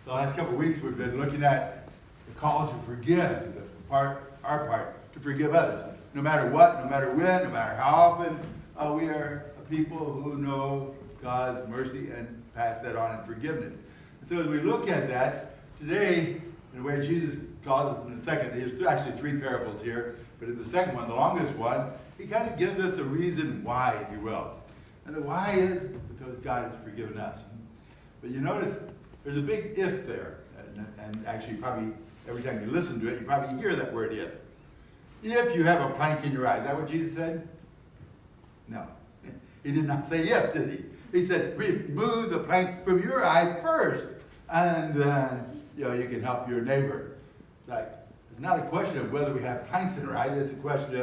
The last couple of weeks we've been looking at the call to forgive, our part, to forgive others. No matter what, no matter when, no matter how often, we are a people who know God's mercy and pass that on in forgiveness. And so as we look at that, today, in the way Jesus calls us in the second, there's actually three parables here, but in the second one, the longest one, he kind of gives us a reason why, if you will. And the why is because God has forgiven us. But you notice there's a big if there. And actually probably every time you listen to it, you probably hear that word if. If you have a plank in your eye. Is that what Jesus said? No. He did not say if, did he? He said, remove the plank from your eye first. And then, you can help your neighbor. It's not a question of whether we have planks in our eyes. It's a question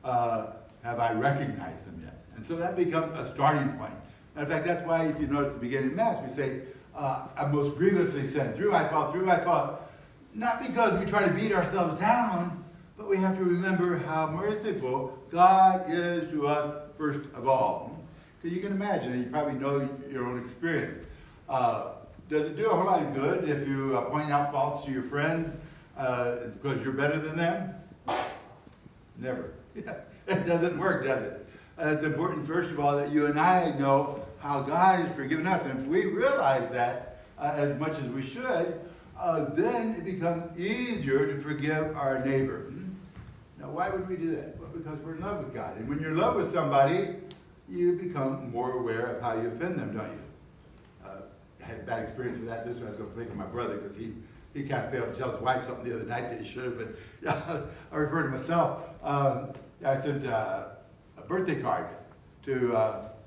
of, have I recognized them yet? And so that becomes a starting point. And in fact, that's why, if you notice at the beginning of Mass, we say, I most grievously sinned. Through I fall. Not because we try to beat ourselves down, but we have to remember how merciful God is to us first of all. Because you can imagine, and you probably know your own experience. Does it do a whole lot of good if you point out faults to your friends because you're better than them? Never. It doesn't work, does it? It's important, first of all, that you and I know how God has forgiven us. And if we realize that as much as we should, then it becomes easier to forgive our neighbor. Now, why would we do that? Well, because we're in love with God. And when you're in love with somebody, you become more aware of how you offend them, don't you? I had a bad experience with that. This one I was going to think of my brother because he kind of failed to tell his wife something the other night that he should have. But I refer to myself. I sent a birthday card to,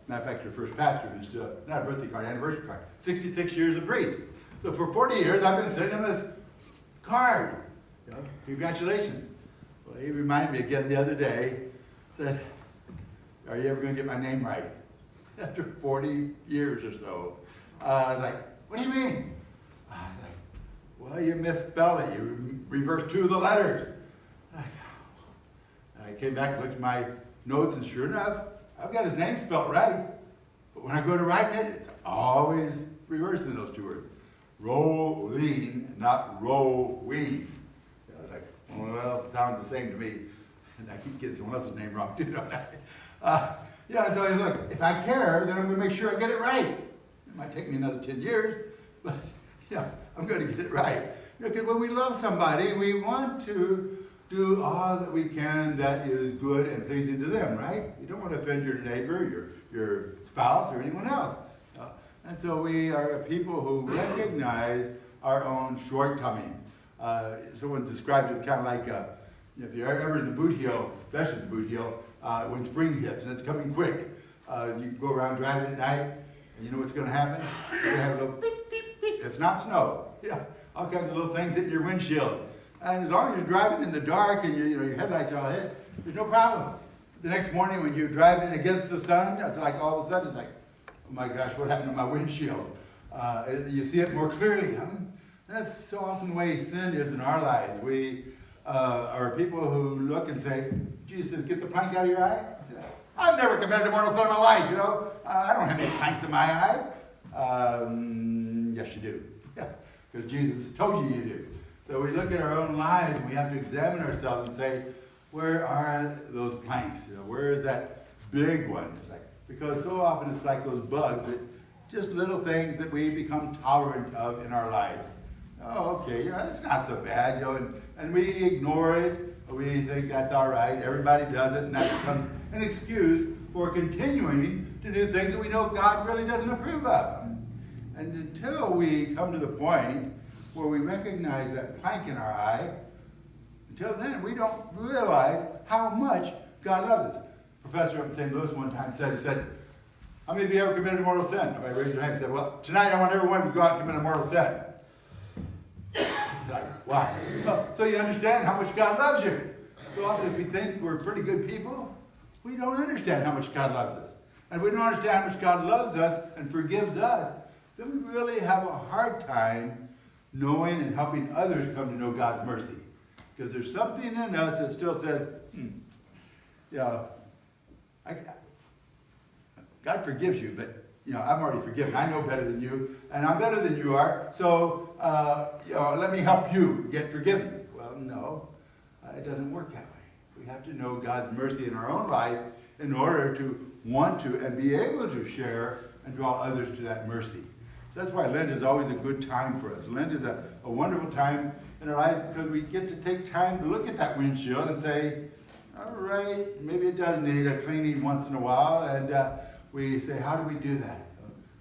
matter of fact, your first pastor, who's still, not a birthday card, anniversary card, 66 years of priest. So for 40 years, I've been sending him this card. Congratulations. Well, he reminded me again the other day that, are you ever going to get my name right? After 40 years or so. What do you mean? Well, you misspelled it. You reversed two of the letters. I came back and looked at my notes, and sure enough, I've got his name spelled right. But when I go to writing it, it's always reversing those two words. Rolling, not rowing. Well, it sounds the same to me. And I keep getting someone else's name wrong, too, don't I? So look, if I care, then I'm going to make sure I get it right. It might take me another 10 years, but I'm going to get it right. Because when we love somebody, we want to do all that we can that is good and pleasing to them, right? You don't want to offend your neighbor, your spouse, or anyone else. And so we are a people who recognize our own shortcomings. Someone described it kind of like, if you're ever in the boot heel, especially the boot heel, when spring hits and it's coming quick, you go around driving at night, and you know what's going to happen? You're going to have a little beep, beep, beep. It's not snow. All kinds of little things hitting your windshield. And as long as you're driving in the dark and your headlights are all hit, there's no problem. The next morning when you're driving against the sun, it's like all of a sudden it's like, oh my gosh, what happened to my windshield? You see it more clearly. And that's so often the way sin is in our lives. We are people who look and say, Jesus says, get the plank out of your eye. I've never committed a mortal sin in my life, I don't have any planks in my eye. Yes, you do. Because Jesus has told you you do. So we look at our own lives and we have to examine ourselves and say, where are those planks? Where is that big one? Because so often it's like those bugs, just little things that we become tolerant of in our lives. Oh, okay, that's not so bad, and we ignore it. We think that's all right. Everybody does it, and that becomes an excuse for continuing to do things that we know God really doesn't approve of. And until we come to the point where we recognize that plank in our eye, until then, we don't realize how much God loves us. A professor up in St. Louis one time said, how many of you ever committed a mortal sin? Everybody raised their hand and said, well, tonight I want everyone to go out and commit a mortal sin. Why? Well, so you understand how much God loves you. So often if we think we're pretty good people, we don't understand how much God loves us. And if we don't understand how much God loves us and forgives us, then we really have a hard time knowing and helping others come to know God's mercy. Because there's something in us that still says, God forgives you, but I'm already forgiven. I know better than you, and I'm better than you are. So, let me help you get forgiven. Well, no, it doesn't work that way. We have to know God's mercy in our own life in order to want to and be able to share and draw others to that mercy. So that's why Lent is always a good time for us. Lent is a wonderful time in our life because we get to take time to look at that windshield and say, all right, maybe it does need a cleaning once in a while, and we say, how do we do that?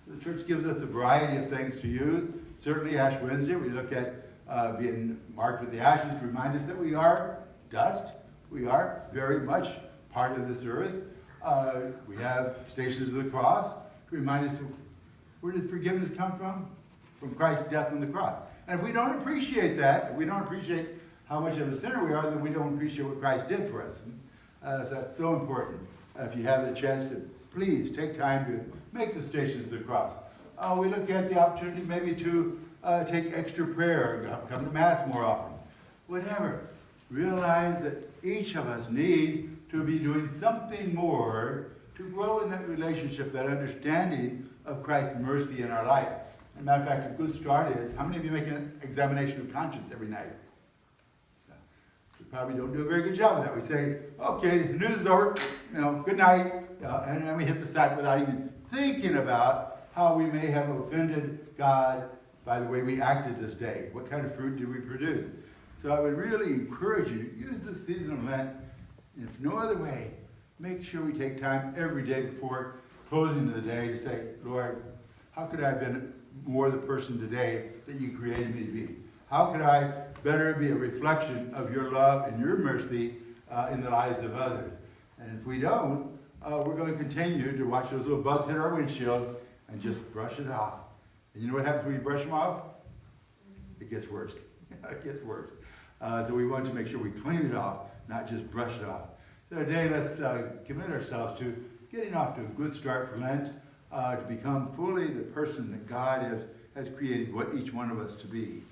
The church gives us a variety of things to use. Certainly Ash Wednesday, we look at being marked with the ashes to remind us that we are dust. We are very much part of this earth. We have Stations of the Cross to remind us where does forgiveness come from? From Christ's death on the cross. And if we don't appreciate that, if we don't appreciate how much of a sinner we are, then we don't appreciate what Christ did for us. So that's so important. If you have the chance to, please take time to make the Stations of the Cross. We look at the opportunity maybe to take extra prayer, come to Mass more often. Whatever. Realize that each of us need to be doing something more to grow in that relationship, that understanding of Christ's mercy in our life. As a matter of fact, a good start is, how many of you make an examination of conscience every night? We probably don't do a very good job of that. We say, okay, news is over, good night, and then we hit the side without even thinking about how we may have offended God by the way we acted this day. What kind of fruit did we produce? So I would really encourage you to use this season of Lent, and if no other way, make sure we take time every day before closing of the day to say, Lord, how could I have been more the person today that you created me to be? How could I better be a reflection of your love and your mercy in the lives of others? And if we don't, we're going to continue to watch those little bugs hit our windshield and just brush it off. And you know what happens when you brush them off? It gets worse. It gets worse. So we want to make sure we clean it off, not just brush it off. So today, let's commit ourselves to getting off to a good start for Lent, to become fully the person that God has created each one of us to be.